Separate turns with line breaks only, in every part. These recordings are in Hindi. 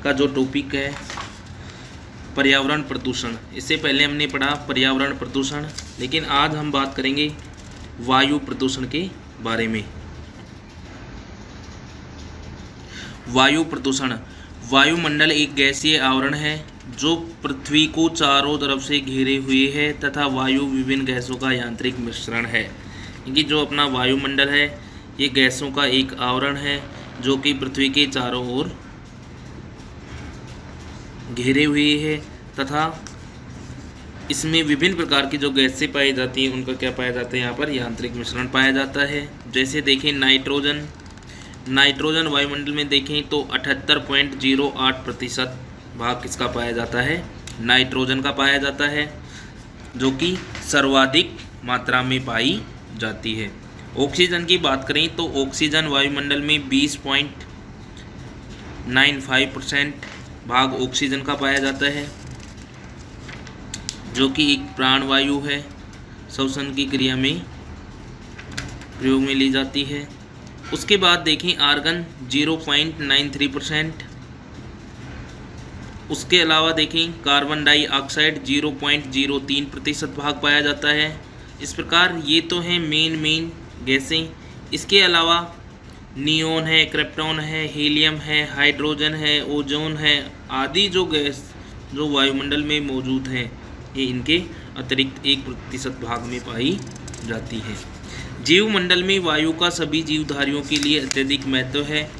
का जो टॉपिक है पर्यावरण प्रदूषण। इससे पहले हमने पढ़ा पर्यावरण प्रदूषण, लेकिन आज हम बात करेंगे वायु प्रदूषण के बारे में। वायु प्रदूषण। वायुमंडल एक गैसीय आवरण है जो पृथ्वी को चारों तरफ से घेरे हुए है तथा वायु विभिन्न गैसों का यांत्रिक मिश्रण है। क्योंकि जो अपना वायुमंडल है ये गैसों का एक आवरण है जो कि पृथ्वी के चारों ओर घेरे हुए है तथा इसमें विभिन्न प्रकार की जो गैसें पाई जाती हैं उनका क्या पाया जाता है, यहाँ पर यांत्रिक मिश्रण पाया जाता है। जैसे देखें नाइट्रोजन वायुमंडल में देखें तो 78.08% भाग किसका पाया जाता है, नाइट्रोजन का पाया जाता है, जो कि सर्वाधिक मात्रा में पाई जाती है। ऑक्सीजन की बात करें तो ऑक्सीजन वायुमंडल में 20.95% भाग ऑक्सीजन का पाया जाता है, जो कि एक प्राणवायु है, श्वसन की क्रिया में प्रयोग में ली जाती है। उसके बाद देखें आर्गन 0.93%। उसके अलावा देखें कार्बन डाइऑक्साइड 0.03% भाग पाया जाता है। इस प्रकार ये तो हैं मेन गैसें। इसके अलावा नियोन है, क्रिप्टॉन है, हीलियम है, हाइड्रोजन है, ओजोन है आदि जो गैस जो वायुमंडल में मौजूद हैं ये इनके अतिरिक्त 1% भाग में पाई जाती है। जीवमंडल में वायु का सभी जीवधारियों के लिए अत्यधिक महत्व है।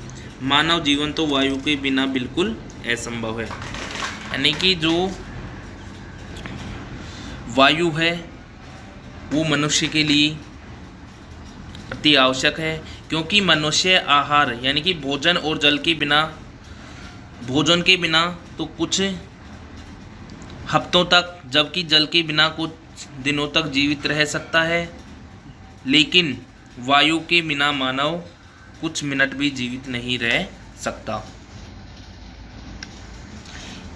मानव जीवन तो वायु के बिना बिल्कुल असंभव है। यानी कि जो वायु है वो मनुष्य के लिए अति आवश्यक है, क्योंकि मनुष्य आहार यानी कि भोजन और जल के बिना, भोजन के बिना तो कुछ हफ्तों तक, जबकि जल के बिना कुछ दिनों तक जीवित रह सकता है, लेकिन वायु के बिना मानव कुछ मिनट भी जीवित नहीं रह सकता।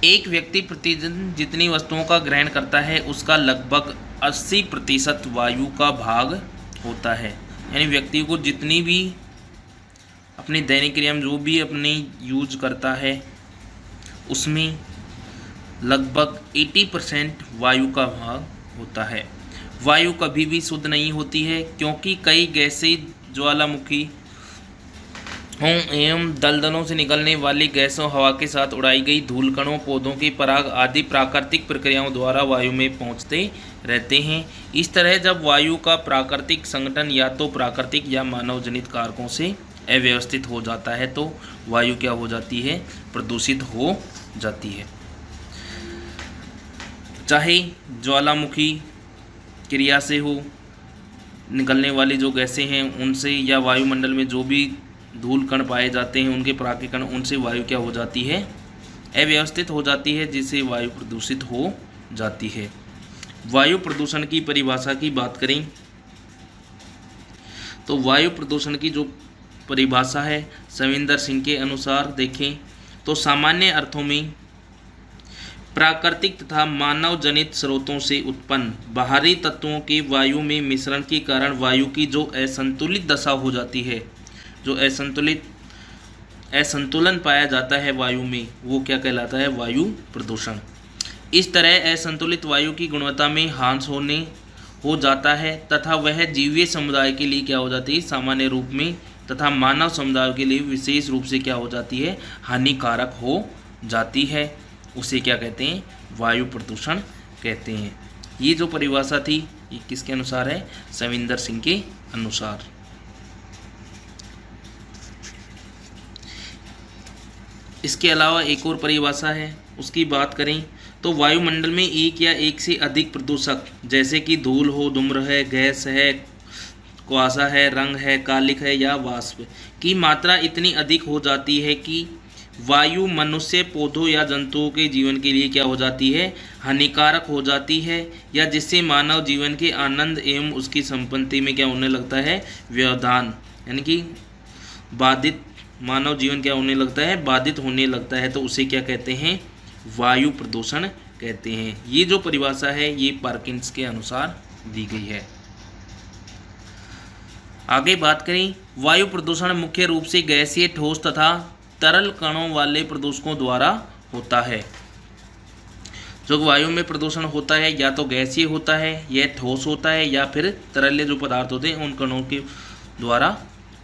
एक व्यक्ति प्रतिदिन जितनी वस्तुओं का ग्रहण करता है उसका लगभग 80% वायु का भाग होता है। यानी व्यक्ति को जितनी भी अपनी दैनिक क्रिया में जो भी अपनी यूज करता है उसमें लगभग 80% वायु का भाग होता है। वायु कभी भी शुद्ध नहीं होती है, क्योंकि कई गैसें ज्वालामुखी एवं दलदलों से निकलने वाली गैसों, हवा के साथ उड़ाई गई धूल कणों, पौधों के पराग आदि प्राकृतिक प्रक्रियाओं द्वारा वायु में पहुंचते रहते हैं। इस तरह जब वायु का प्राकृतिक संगठन या तो प्राकृतिक या मानव जनित कारकों से अव्यवस्थित हो जाता है तो वायु क्या हो जाती है, प्रदूषित हो जाती है। चाहे ज्वालामुखी क्रिया से हो, निकलने वाली जो गैसें हैं उनसे, या वायुमंडल में जो भी धूल कण पाए जाते हैं उनके पराग कण, उनसे वायु क्या हो जाती है, अव्यवस्थित हो जाती है, जिससे वायु प्रदूषित हो जाती है। वायु प्रदूषण की परिभाषा की बात करें तो वायु प्रदूषण की जो परिभाषा है सविंदर सिंह के अनुसार देखें तो सामान्य अर्थों में प्राकृतिक तथा मानव जनित स्रोतों से उत्पन्न बाहरी तत्वों के वायु में मिश्रण के कारण वायु की जो असंतुलित दशा हो जाती है, जो असंतुलन पाया जाता है वायु में, वो क्या कहलाता है, वायु प्रदूषण। इस तरह असंतुलित वायु की गुणवत्ता में ह्रास हो जाता है तथा वह जीवीय समुदाय के लिए क्या हो जाती है, सामान्य रूप में, तथा मानव समुदाय के लिए विशेष रूप से क्या हो जाती है, हानिकारक हो जाती है। उसे क्या कहते हैं, वायु प्रदूषण कहते हैं। ये जो परिभाषा थी ये किसके अनुसार है, सविंदर सिंह के अनुसार। इसके अलावा एक और परिभाषा है, उसकी बात करें तो वायुमंडल में एक या एक से अधिक प्रदूषक जैसे कि धूल हो, धूम्र है, गैस है, कुआसा है, रंग है, कालिक है या वाष्प की मात्रा इतनी अधिक हो जाती है कि वायु मनुष्य, पौधों या जंतुओं के जीवन के लिए क्या हो जाती है, हानिकारक हो जाती है, या जिससे मानव जीवन के आनंद एवं उसकी संपत्ति में क्या होने लगता है, व्यवधान, यानी कि बाधित, मानव जीवन क्या होने लगता है, बाधित होने लगता है, तो उसे क्या कहते हैं, वायु प्रदूषण कहते हैं। ये जो परिभाषा है ये पार्किंस के अनुसार दी गई है। आगे बात करें, वायु प्रदूषण मुख्य रूप से गैसीय, ठोस तथा तरल कणों वाले प्रदूषकों द्वारा होता है। जो वायु में प्रदूषण होता है या तो गैसीय होता है, यह ठोस होता है, या फिर तरल जो पदार्थ होते हैं उन कणों के द्वारा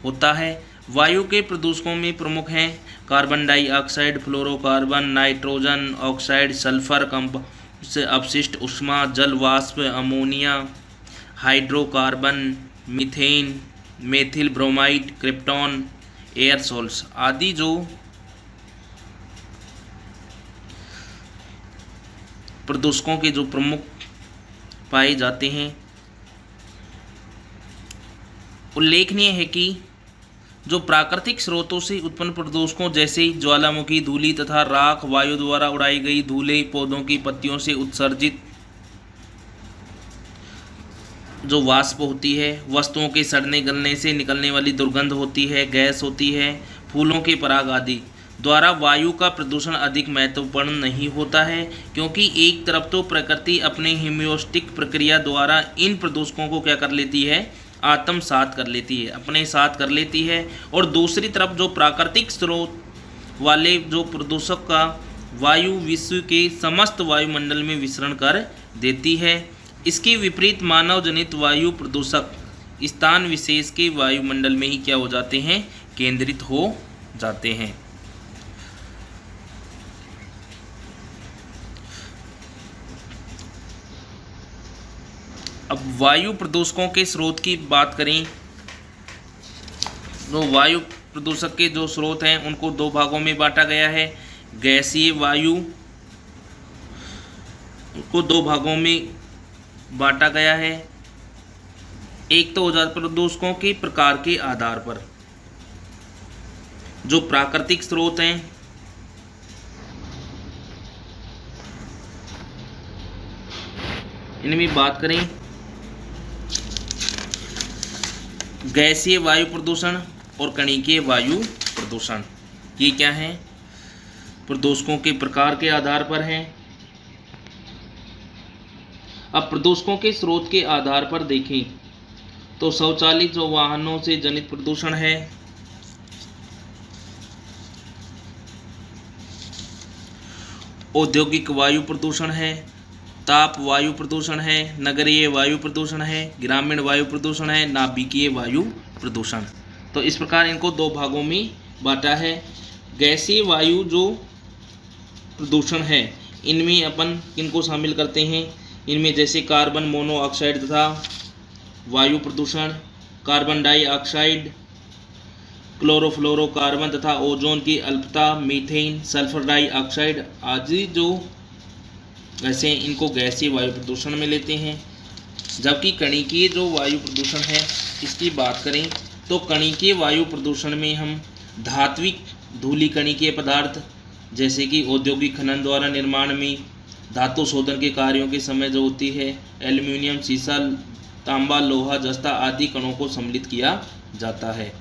होता है। वायु के प्रदूषकों में प्रमुख हैं carbon dioxide, fluorocarbon, nitrogen oxide, sulphur compound से अपशिष्ट ऊष्मा, जल वाष्प, ammonia, hydrocarbon, methane, methyl bromide, krypton, aerosols आदि जो प्रदूषकों के जो प्रमुख पाए जाते हैं। उल्लेखनीय है कि जो प्राकृतिक स्रोतों से उत्पन्न प्रदूषकों जैसे ज्वालामुखी धूलि तथा राख, वायु द्वारा उड़ाई गई धूलें, पौधों की पत्तियों से उत्सर्जित जो वाष्प होती है, वस्तुओं के सड़ने गलने से निकलने वाली दुर्गंध होती है, गैस होती है, फूलों के पराग आदि द्वारा वायु का प्रदूषण अधिक महत्वपूर्ण नहीं होता है, क्योंकि एक तरफ तो प्रकृति अपने होम्योस्टिक प्रक्रिया द्वारा इन प्रदूषकों को क्या कर लेती है, आत्मसात कर लेती है, अपने साथ कर लेती है, और दूसरी तरफ जो प्राकृतिक स्रोत वाले जो प्रदूषक का वायु विश्व के समस्त वायुमंडल में विसरण कर देती है। इसके विपरीत मानव जनित वायु प्रदूषक स्थान विशेष के वायुमंडल में ही क्या हो जाते हैं, केंद्रित हो जाते हैं। अब वायु प्रदूषकों के स्रोत की बात करें तो वायु प्रदूषक के जो स्रोत हैं उनको दो भागों में बांटा गया है। गैसीय वायु को दो भागों में बांटा गया है। एक तो हो जाता प्रदूषकों के प्रकार के आधार पर, जो प्राकृतिक स्रोत हैं इनमें बात करें गैसीय वायु प्रदूषण और कणिकीय वायु प्रदूषण, ये क्या है, प्रदूषकों के प्रकार के आधार पर हैं। अब प्रदूषकों के स्रोत के आधार पर देखें तो स्वचालित जो वाहनों से जनित प्रदूषण है, औद्योगिक वायु प्रदूषण है, ताप वायु प्रदूषण है, नगरीय वायु प्रदूषण है, ग्रामीण वायु प्रदूषण है, नाभिकीय वायु प्रदूषण। तो इस प्रकार इनको दो भागों में बांटा है। गैसीय वायु जो प्रदूषण है इनमें अपन किनको शामिल करते हैं, इनमें जैसे कार्बन मोनोऑक्साइड तथा वायु प्रदूषण, कार्बन डाइऑक्साइड, क्लोरोफ्लोरोकार्बन तथा ओजोन की अल्पता, मीथेन, सल्फर डाइऑक्साइड आदि जो वैसे इनको गैसीय वायु प्रदूषण में लेते हैं। जबकि कणिकीय जो वायु प्रदूषण है इसकी बात करें तो कणिकीय वायु प्रदूषण में हम धात्विक धूलि कणिकीय पदार्थ जैसे कि औद्योगिक खनन द्वारा निर्माण में धातु शोधन के कार्यों के समय जो होती है एल्यूमिनियम, सीसा, तांबा, लोहा, जस्ता आदि कणों को सम्मिलित किया जाता है।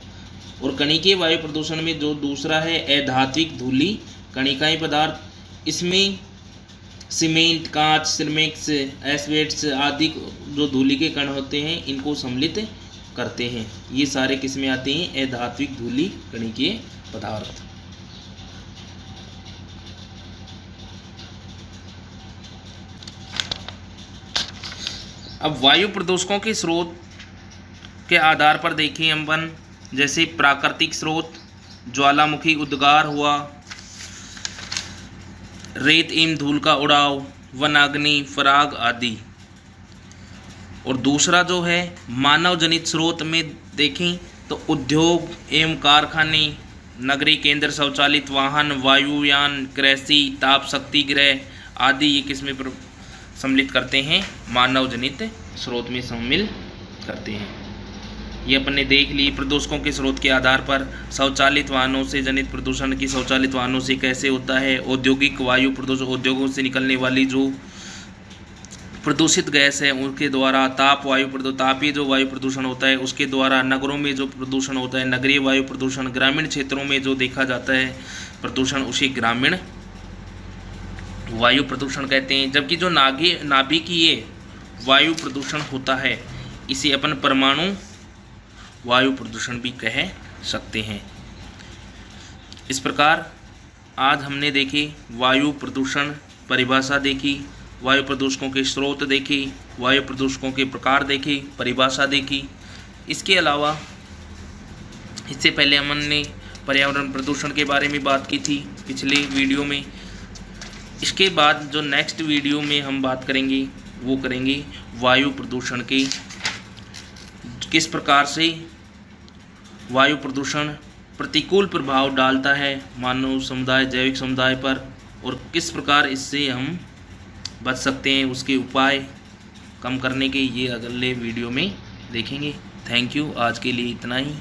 और कणिकीय वायु प्रदूषण में जो दूसरा है अधात्विक धूलि कणिकाएं पदार्थ, इसमें सीमेंट, कांच, सिरमिक्स, एस्बेस्टस आदि जो धूलि के कण होते हैं इनको सम्मिलित करते हैं। ये सारे किस में आते हैं, अधात्विक धूलि कणिकीय पदार्थ। अब वायु प्रदूषकों के स्रोत के आधार पर देखें अपन, जैसे प्राकृतिक स्रोत ज्वालामुखी उद्गार हुआ, रेत एवं धूल का उड़ाव, वनाग्नि, पराग आदि। और दूसरा जो है मानव जनित स्रोत में देखें तो उद्योग एवं कारखाने, नगरीय केंद्र, स्वचालित वाहन, वायुयान, कृषि, ताप शक्ति गृह आदि ये किसमें सम्मिलित करते हैं, मानव जनित स्रोत में सम्मिल करते हैं। ये अपन ने देख ली प्रदूषकों के स्रोत के आधार पर। स्वचालित वाहनों से जनित प्रदूषण की स्वचालित वाहनों से कैसे होता है, औद्योगिक वायु प्रदूषण उद्योगों से निकलने वाली जो प्रदूषित गैस है उनके द्वारा, ताप वायु तापीय जो वायु प्रदूषण होता है उसके द्वारा, नगरों में जो प्रदूषण होता है नगरीय वायु प्रदूषण, ग्रामीण क्षेत्रों में जो देखा जाता है प्रदूषण उसे ग्रामीण वायु प्रदूषण कहते हैं। जबकि जो नाभिकीय वायु प्रदूषण होता है इसे अपन परमाणु वायु प्रदूषण भी कह सकते हैं। इस प्रकार आज हमने देखे वायु प्रदूषण परिभाषा देखी, वायु प्रदूषकों के स्रोत देखे, वायु प्रदूषकों के प्रकार देखे, परिभाषा देखी। इसके अलावा इससे पहले हमने पर्यावरण प्रदूषण के बारे में बात की थी पिछले वीडियो में। इसके बाद जो नेक्स्ट वीडियो में हम बात करेंगे वो करेंगे वायु प्रदूषण के, किस प्रकार से वायु प्रदूषण प्रतिकूल प्रभाव डालता है मानव समुदाय, जैविक समुदाय पर, और किस प्रकार इससे हम बच सकते हैं, उसके उपाय कम करने के, ये अगले वीडियो में देखेंगे। थैंक यू, आज के लिए इतना ही।